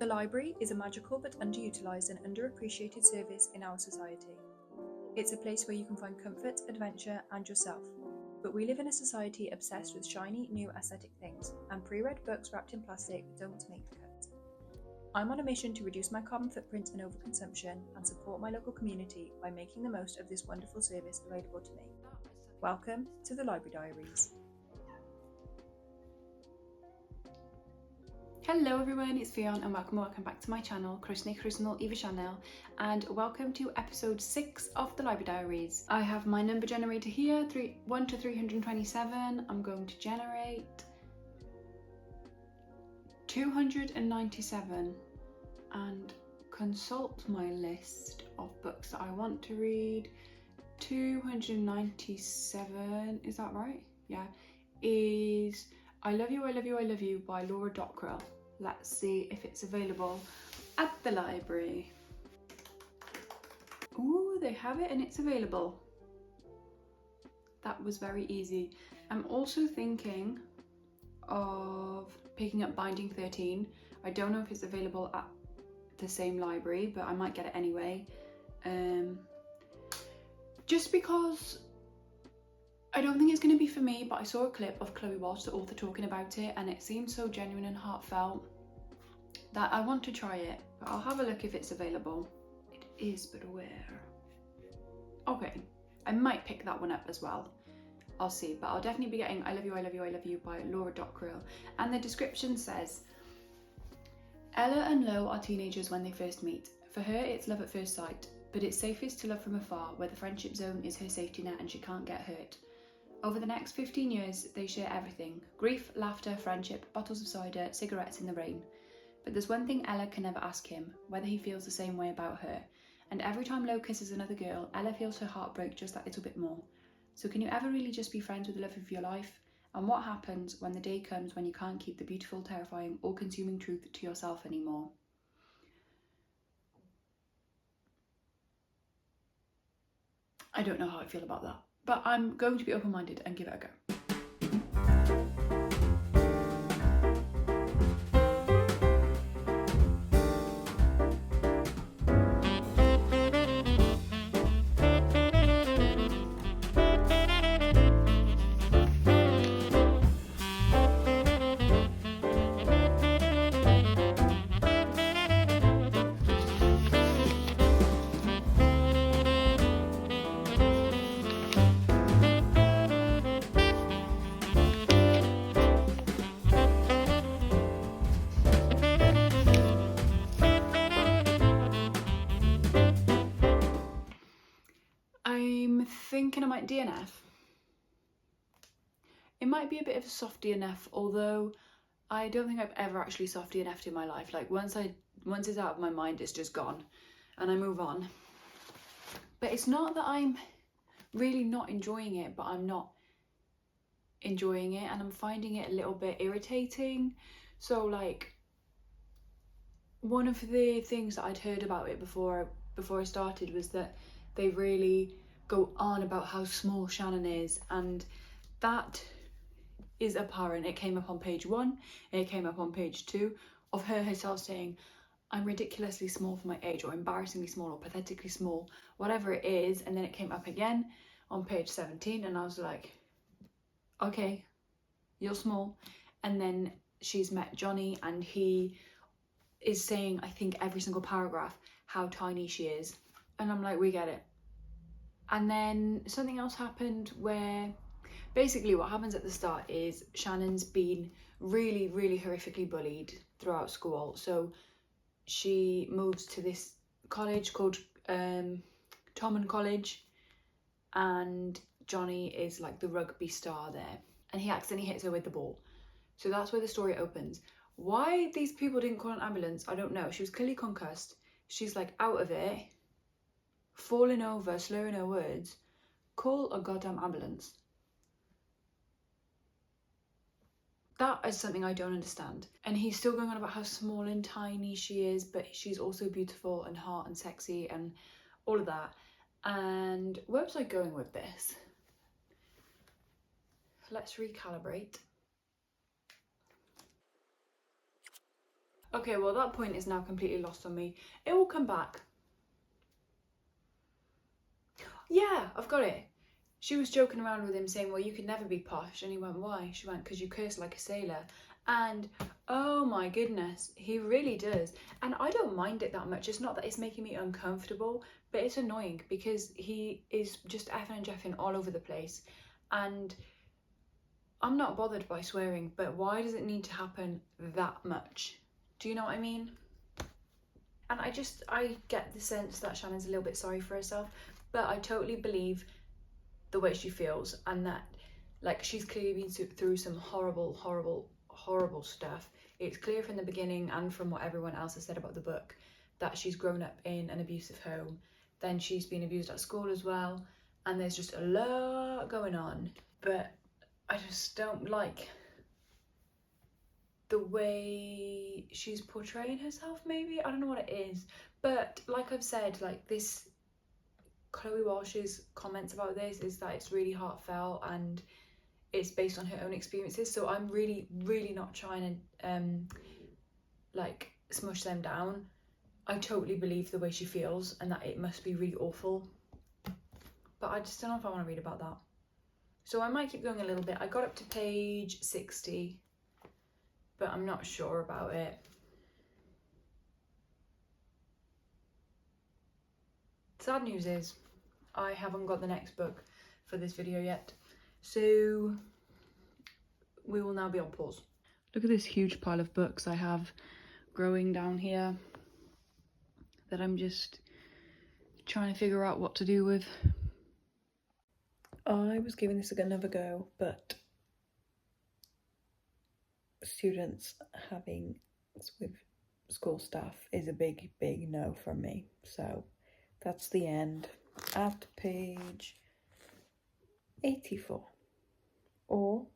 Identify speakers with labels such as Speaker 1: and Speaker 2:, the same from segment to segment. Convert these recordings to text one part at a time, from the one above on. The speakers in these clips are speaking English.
Speaker 1: The library is a magical but underutilised and underappreciated service in our society. It's a place where you can find comfort, adventure, and yourself. But we live in a society obsessed with shiny, new aesthetic things, and pre-read books wrapped in plastic don't make the cut. I'm on a mission to reduce my carbon footprint and overconsumption and support my local community by making the most of this wonderful service available to me. Welcome to the Library Diaries.
Speaker 2: Hello everyone, it's Fionn and welcome back to my channel, Krishna Eva channel, and welcome to episode 6 of the Library Diaries. I have my number generator here, 1 to 327. I'm going to generate 297 and consult my list of books that I want to read. 297, is that right? Yeah, is I Love You, I Love You, I Love You by Laura Dockrell. Let's see if it's available at the library. Ooh, they have it and it's available. That was very easy. I'm also thinking of picking up Binding 13. I don't know if it's available at the same library, but I might get it anyway. Just because I don't think it's going to be for me, but I saw a clip of Chloe Walsh, the author, talking about it, and it seemed so genuine and heartfelt that I want to try it. But I'll have a look if it's available. It is, but where? Okay, I might pick that one up as well. I'll see, but I'll definitely be getting I Love You, I Love You, I Love You by Laura Dockrell. And the description says, Ella and Lo are teenagers when they first meet. For her, it's love at first sight, but it's safest to love from afar, where the friendship zone is her safety net and she can't get hurt. Over the next 15 years, they share everything. Grief, laughter, friendship, bottles of cider, cigarettes in the rain. But there's one thing Ella can never ask him, whether he feels the same way about her. And every time Lo kisses another girl, Ella feels her heart break just that little bit more. So can you ever really just be friends with the love of your life? And what happens when the day comes when you can't keep the beautiful, terrifying, all-consuming truth to yourself anymore? I don't know how I feel about that, but I'm going to be open-minded and give it a go. I'm thinking I might DNF. It might be a bit of a soft DNF, although I don't think I've ever actually soft DNF'd in my life. Like once it's out of my mind, it's just gone and I move on. But it's not that I'm really not enjoying it, but I'm not enjoying it and I'm finding it a little bit irritating. So like one of the things that I'd heard about it before I started was that they really go on about how small Shannon is, and that is apparent. It came up on page 1 and it came up on page 2 of her herself saying, I'm ridiculously small for my age, or embarrassingly small, or pathetically small, whatever it is. And then it came up again on page 17 and I was like, okay, you're small. And then she's met Johnny and he is saying, I think every single paragraph, how tiny she is. And I'm like, we get it. And then something else happened where basically what happens at the start is Shannon's been really, really horrifically bullied throughout school. So she moves to this college called Tommen College, and Johnny is like the rugby star there, and he accidentally hits her with the ball. So that's where the story opens. Why these people didn't call an ambulance, I don't know. She was clearly concussed. She's like out of it, falling over, slurring her words. Call a goddamn ambulance. That is something I don't understand. And he's still going on about how small and tiny she is, but she's also beautiful and hot and sexy and all of that. And where was I going with this? Let's recalibrate. Okay, well that point is now completely lost on me. It will come back. Yeah, I've got it. She was joking around with him saying, well, you could never be posh. And he went, why? She went, because you curse like a sailor. And oh my goodness, he really does. And I don't mind it that much. It's not that it's making me uncomfortable, but it's annoying because he is just effing and jeffing all over the place. And I'm not bothered by swearing, but why does it need to happen that much? Do you know what I mean? And I get the sense that Shannon's a little bit sorry for herself, but I totally believe the way she feels, and that, like, she's clearly been through some horrible stuff. It's clear from the beginning and from what everyone else has said about the book that she's grown up in an abusive home, then she's been abused at school as well, and there's just a lot going on. But I just don't like the way she's portraying herself, maybe. I don't know what it is, but like I've said, like, this Chloe Walsh's comments about this is that it's really heartfelt and it's based on her own experiences, so I'm really not trying to like smush them down. I totally believe the way she feels and that it must be really awful, but I just don't know if I want to read about that. So I might keep going a little bit. I got up to page 60, but I'm not sure about it. Sad news is I haven't got the next book for this video yet, so we will now be on pause. Look at this huge pile of books I have growing down here that I'm just trying to figure out what to do with. I was giving this another go, but students having with school stuff is a big no from me, so that's the end. At page 84 or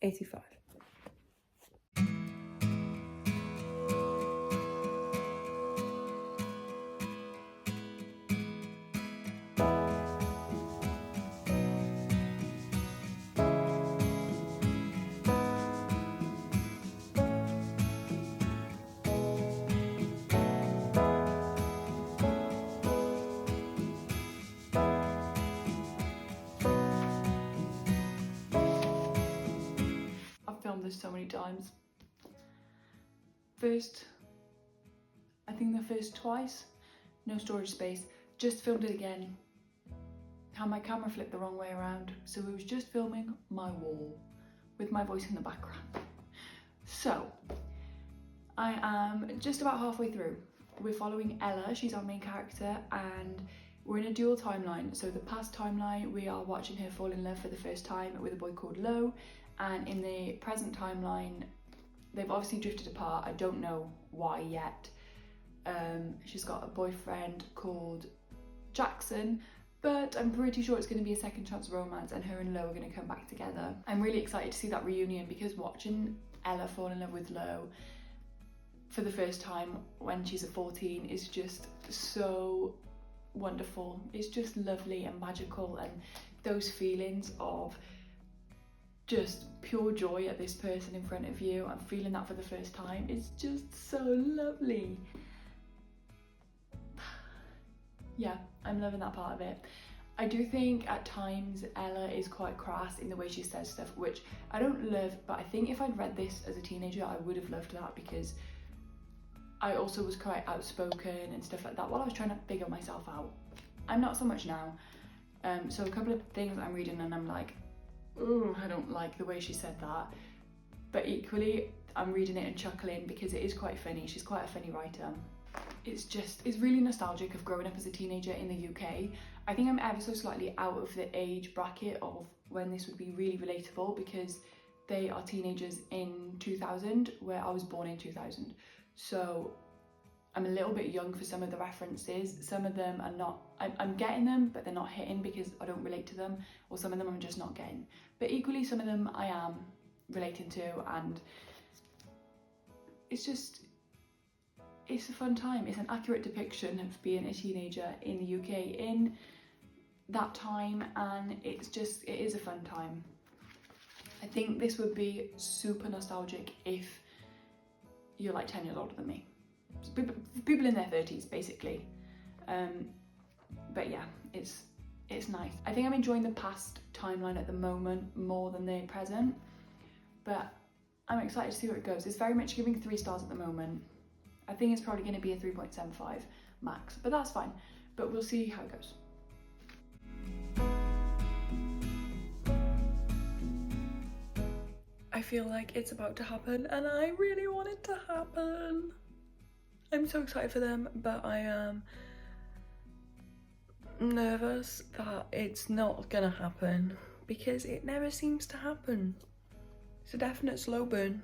Speaker 2: 85. This so many times. I think the first twice, no storage space, just filmed it again. Had my camera flipped the wrong way around, so it was just filming my wall with my voice in the background. So I am just about halfway through. We're following Ella, she's our main character, and we're in a dual timeline. So the past timeline, we are watching her fall in love for the first time with a boy called Lo, and in the present timeline, they've obviously drifted apart. I don't know why yet. She's got a boyfriend called Jackson, but I'm pretty sure it's going to be a second chance romance and her and Lo are going to come back together. I'm really excited to see that reunion because watching Ella fall in love with Lo for the first time when she's 14 is just so wonderful. It's just lovely and magical, and those feelings of just pure joy at this person in front of you and feeling that for the first time is just so lovely. Yeah, I'm loving that part of it. I do think at times Ella is quite crass in the way she says stuff, which I don't love, but I think if I'd read this as a teenager I would have loved that, because I also was quite outspoken and stuff like that while I was trying to figure myself out. I'm not so much now. So a couple of things I'm reading and I'm like, oh, I don't like the way she said that. But equally, I'm reading it and chuckling because it is quite funny. She's quite a funny writer. It's really nostalgic of growing up as a teenager in the UK. I think I'm ever so slightly out of the age bracket of when this would be really relatable, because they are teenagers in 2000, where I was born in 2000. So I'm a little bit young for some of the references. Some of them are not, I'm getting them, but they're not hitting because I don't relate to them, or some of them I'm just not getting. But equally, some of them I am relating to, and it's a fun time. It's an accurate depiction of being a teenager in the UK in that time, and it is a fun time. I think this would be super nostalgic if you're like 10 years older than me. So people in their 30s basically. But yeah, it's nice. I think I'm enjoying the past timeline at the moment more than the present, but I'm excited to see where it goes. It's very much giving 3 stars at the moment. I think it's probably going to be a 3.75 max, but that's fine. But we'll see how it goes. I feel like it's about to happen and I really want it to happen. I'm so excited for them, but I am nervous that it's not gonna happen because it never seems to happen. It's a definite slow burn.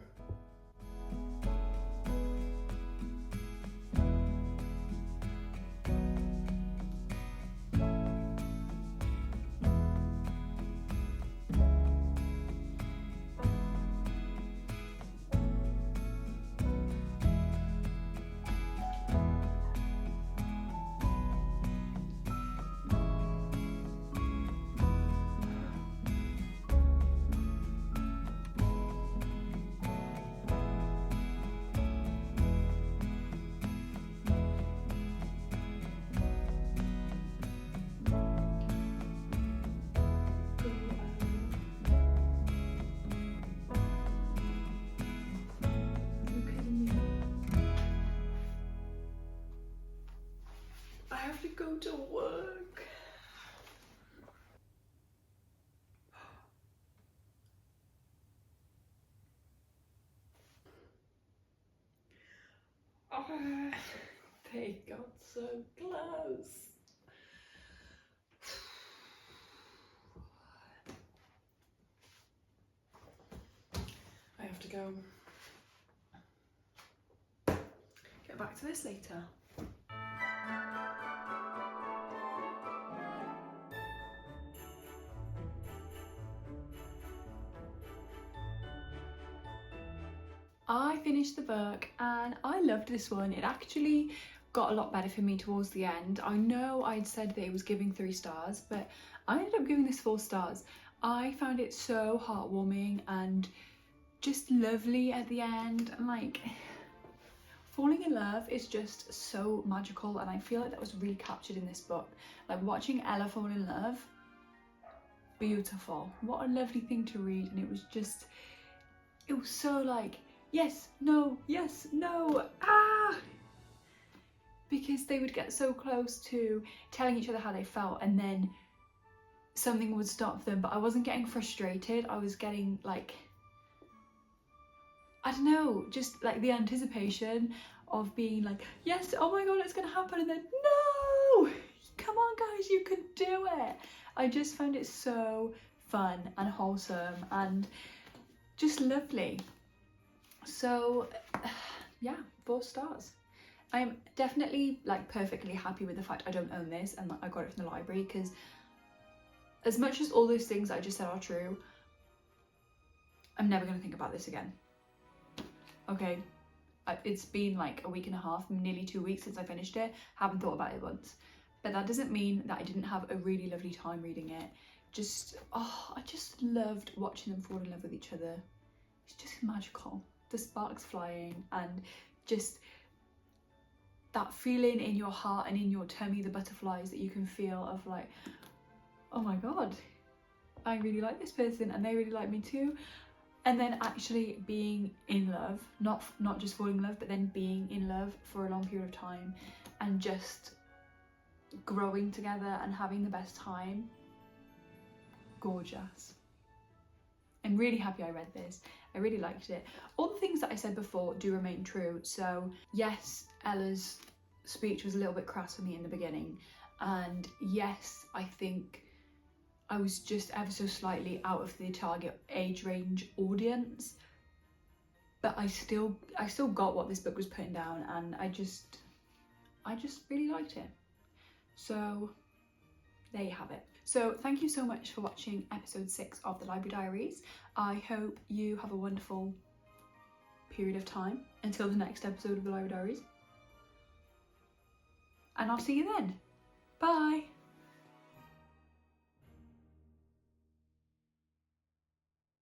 Speaker 2: I have to go to work. Oh, they got so close. I have to go. Get back to this later. I finished the book and I loved this one. It actually got a lot better for me towards the end. I know I'd said that it was giving 3 stars, but I ended up giving this 4 stars. I found it so heartwarming and just lovely at the end, and like falling in love is just so magical, and I feel like that was really captured in this book. Like watching Ella fall in love, beautiful. What a lovely thing to read. And it was so like, yes, no, ah! Because they would get so close to telling each other how they felt, and then something would stop them. But I wasn't getting frustrated, I was getting like, I don't know, just like the anticipation of being like, yes, oh my god, it's gonna happen, and then no, come on guys, you can do it. I just found it so fun and wholesome and just lovely. So yeah, 4 stars. I'm definitely like perfectly happy with the fact I don't own this and I got it from the library, because as much as all those things I just said are true, I'm never going to think about this again. Okay, it's been like a week and a half, nearly 2 weeks since I finished it. Haven't thought about it once, but that doesn't mean that I didn't have a really lovely time reading it. I just loved watching them fall in love with each other. It's just magical. The sparks flying and just that feeling in your heart and in your tummy, the butterflies that you can feel of like, oh my god, I really like this person and they really like me too. And then actually being in love, not just falling in love, but then being in love for a long period of time and just growing together and having the best time. Gorgeous. I'm really happy I read this. I really liked it. All the things that I said before do remain true. So yes, Ella's speech was a little bit crass for me in the beginning, and yes, I think I was just ever so slightly out of the target age range audience, but I still got what this book was putting down, and I just really liked it. So there you have it. So thank you so much for watching episode 6 of the Library Diaries. I hope you have a wonderful period of time until the next episode of the Library Diaries. And I'll see you then. Bye!